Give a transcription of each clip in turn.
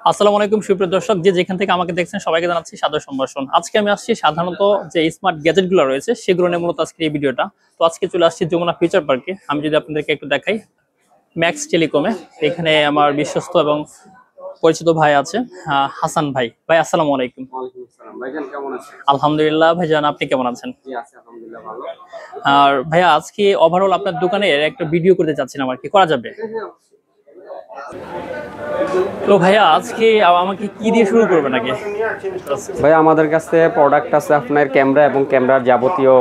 আসসালামু আলাইকুম সুপ্রিয় দর্শক, যে যেখান থেকে আমাকে দেখছেন সবাইকে জানাচ্ছি সাদর সম্ভাষণ। আজকে আমি আসছি সাধারণত যে স্মার্ট গ্যাজেটগুলো রয়েছে সেগুলো নিয়ে মূলত আজকে এই ভিডিওটা। তো আজকে চলে আসছি যমুনা ফিউচার পার্কে। আমি যদি আপনাদেরকে একটু দেখাই, ম্যাক্স টেলিকমে এখানে আমার বিশ্বস্ত এবং পরিচিত ভাই আছে, হাসান ভাই। ভাই আসসালামু আলাইকুম। ওয়ালাইকুম আসসালাম। ভাইজান কেমন আছেন? আলহামদুলিল্লাহ ভাইজান, আপনি কেমন আছেন? জি আছি আলহামদুলিল্লাহ ভালো। আর ভাইয়া আজকে ওভারঅল আপনার দোকানের একটা ভিডিও করতে চাচ্ছিলাম, আর কি করা যাবে? তো ভাইয়া আজকে আমাকে কি দিয়ে শুরু করবেন আগে? ভাই আমাদের কাছে প্রোডাক্ট আছে আপনার ক্যামেরা এবং ক্যামেরার যাবতীয়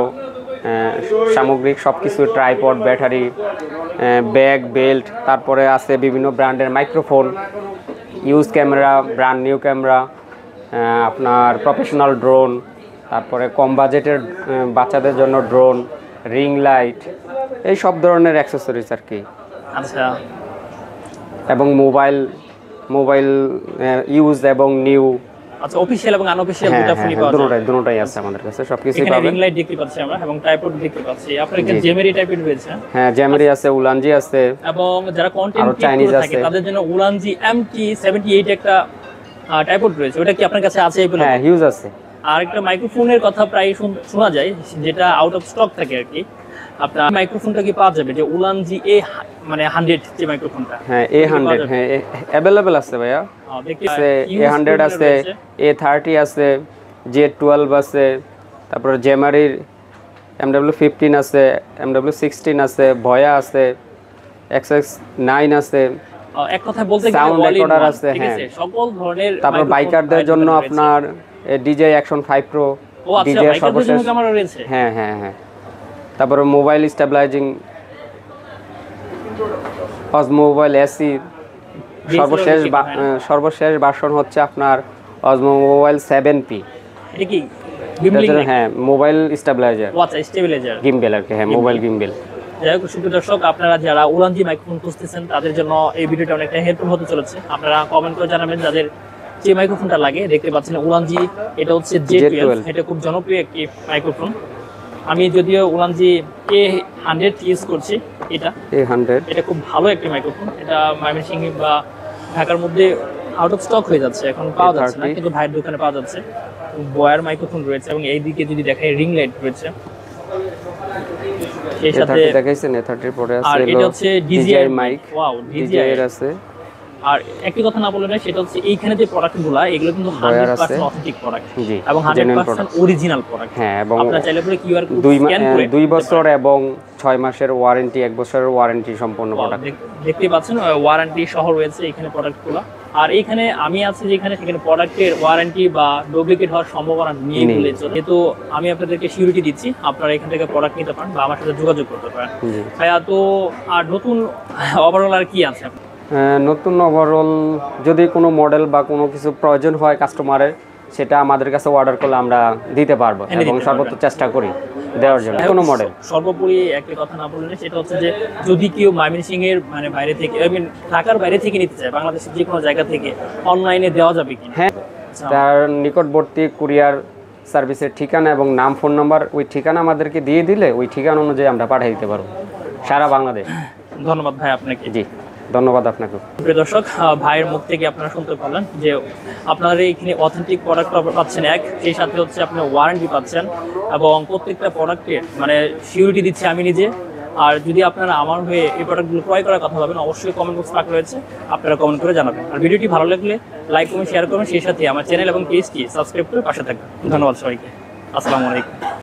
সামগ্রিক সবকিছু, ট্রাইপড, ব্যাটারি, ব্যাগ, বেল্ট, তারপরে আছে বিভিন্ন ব্র্যান্ডের microphone, use camera, brand new camera, আপনার প্রফেশনাল ড্রোন, তারপরে কম বাজেটের বাচ্চাদের জন্য ড্রোন, রিং লাইট, এই সব ধরনের অ্যাক্সেসরিজ আর কি। আচ্ছা, এবং মোবাইল ইউজ এবং নিউ। আচ্ছা, অফিশিয়াল এবং আনঅফিশিয়াল দুটো ফোনই পাওয়া যায়? দুটোটাই আছে আমাদের কাছে, সবকিছুই এখানে পাবেন। রিং লাইট দেখতে পাচ্ছি আমরা এবং ট্রাইপড দেখতে পাচ্ছি। আপনার এখানে জেমেরি টাইপের রয়েছে? হ্যাঁ, জেমেরি আছে, উলানজি আছে, এবং যারা কন্টেন্ট চাইনিজ ক্রিয়েটর আছে থাকে তাদের জন্য উলানজি MT78 একটা ট্রাইপড রয়েছে। ওটা কি আপনার কাছে আছে? এইগুলো? হ্যাঁ, হিউজ আছে। আর একটা মাইক্রোফোনের কথা প্রায় শোনা যায়, যেটা আউট অফ স্টক থাকে আর কি। আপনার মাইক্রোফোনটা কি পাওয়া যাবে, যে উলানজি মানে 100 যে মাইক্রোফোনটা? হ্যাঁ, A100 হ্যাঁ अवेलेबल আছে ভাইয়া। A100 আছে, A30 আছে, J12 আছে, তারপর জেমারির MW15 আছে, MW16 আছে, ভয়া আছে, XX9 আছে, এক কথা বলতে গেলে সাউন্ড রেকর্ডার আছে। ঠিক আছে, হ্যাঁ, সকল ধরনের। তারপর বাইকারদের জন্য আপনার DJI Action 5 Pro, ও আচ্ছা, DJI বাইকারদের জন্য ক্যামেরা রয়েছে? হ্যাঁ হ্যাঁ হ্যাঁ। তারপরে মোবাইল স্টেবিলাইজিং, অজমো মোবাইল এসি, সর্বশেষ ভার্সন হচ্ছে আপনার অজমো মোবাইল 7P। এটা কি গিম্বলিং? হ্যাঁ, মোবাইল স্টেবিলাইজার। ও আচ্ছা, স্টেবিলাইজার, গিম্বেল আর কি। হ্যাঁ, মোবাইল গিম্বেল। যাই হোক সুপ্রিয় দর্শক, আপনারা যারা উলানজি মাইক্রোফোন খুঁজতেছেন তাদের জন্য এই ভিডিওটা অনেকটা হেল্পফুল হতে চলেছে। আপনারা কমেন্ট করে জানাবেন যাদের যে মাইক্রোফোনটা লাগে। দেখতে পাচ্ছেন উলানজি, এটা হচ্ছে J12। এটা খুব জনপ্রিয় একটি মাইক্রোফোন। আমি যদিও উলানজি A100 ইউজ করছি। এটা খুব ভালো একটি মাইক্রোফোন। এটা ময়মনসিংহ বা ঢাকার মধ্যে আউট অফ স্টক হয়ে যাচ্ছে, এখন পাওয়া যাচ্ছে না, কিন্তু ভাইয়ের দোকানে পাওয়া যাচ্ছে। বয়ার মাইক্রোফোন রয়েছে এবং এইদিকে যদি দেখাই রিং লাইট রয়েছে। সেই সাথে দেখাইছেন A30 পরে আছে, আর এটা হচ্ছে DJI মাইক। ওয়াও, DJI এর আছে। আর একটি কথা না বললে না, সেটা হচ্ছে এইখানে যে প্রোডাক্টগুলো, এগুলো কিন্তু 100% অথেন্টিক প্রোডাক্ট এবং 100% অরিজিনাল প্রোডাক্ট। হ্যাঁ, এবং আপনারা চাইলে পরে কিউআর কোড স্ক্যান করে 2 বছর এবং 6 মাসের ওয়ারেন্টি, 1 বছরের ওয়ারেন্টি সম্পূর্ণ প্রোডাক্ট। দেখতে পাচ্ছেন ওয়ারেন্টি সহ রয়েছে এখানে প্রোডাক্টগুলো। আর এইখানে আমি আছি যেখানে, সেখানে প্রোডাক্টের ওয়ারেন্টি বা ডুপ্লিকেট হওয়ার সম্ভাবনা নেই বলে চলে। যেহেতু আমি আপনাদেরকে সিউরিটি দিচ্ছি, আপনারা এখান থেকে প্রোডাক্ট নিতে পারেন বা আমার সাথে যোগাযোগ করতে পারেন। ভাইয়া, তো আর নতুন ওভারঅল আর কি আছে? নতুন ওভারঅল যদি কোনো মডেল বা কোনো কিছু প্রয়োজন হয় কাস্টমারের, সেটা আমাদের কাছে অর্ডার করলে আমরা দিতে পারবো এবং সর্বোচ্চ চেষ্টা করি দেওয়ার জন্য কোনো মডেল। সর্বোপরি একটা কথা না বললে, সেটা হচ্ছে যে যদি কেউ ময়মনসিংহ এর মানে বাইরে থেকে, ঢাকার বাইরে থেকে নিতে চায়, বাংলাদেশের যে কোনো জায়গা থেকে অনলাইনে দেওয়া যাবে কি? হ্যাঁ, তার নিকটবর্তী কুরিয়ার সার্ভিসের ঠিকানা এবং নাম, ফোন নাম্বার, ওই ঠিকানা আমাদেরকে দিয়ে দিলে ওই ঠিকানা অনুযায়ী আমরা পাঠিয়ে দিতে পারবো সারা বাংলাদেশ। ধন্যবাদ ভাই আপনাকে। জি, ধন্যবাদ আপনাকে। প্রিয় দর্শক, ভাইয়ের মুখ থেকে আপনারা শুনতে পারলেন যে আপনারা এখানে অথেন্টিক প্রোডাক্ট পাচ্ছেন এক, সেই সাথে হচ্ছে আপনি ওয়ারেন্টি পাচ্ছেন এবং প্রত্যেকটা প্রোডাক্টের মানে সিউরিটি দিচ্ছি আমি নিজে। আর যদি আপনারা আমার হয়ে এই প্রোডাক্টগুলো ক্রয় করার কথা ভাবেন, অবশ্যই কমেন্ট বক্স ফাঁকা রয়েছে, আপনারা কমেন্ট করে জানাবেন। আর ভিডিওটি ভালো লাগলে লাইক করুন, শেয়ার করুন, সেই সাথে আমার চ্যানেল এবং পেজটি সাবস্ক্রাইব করে পাশে থাকবেন। ধন্যবাদ সবাইকে। আসসালামু আলাইকুম।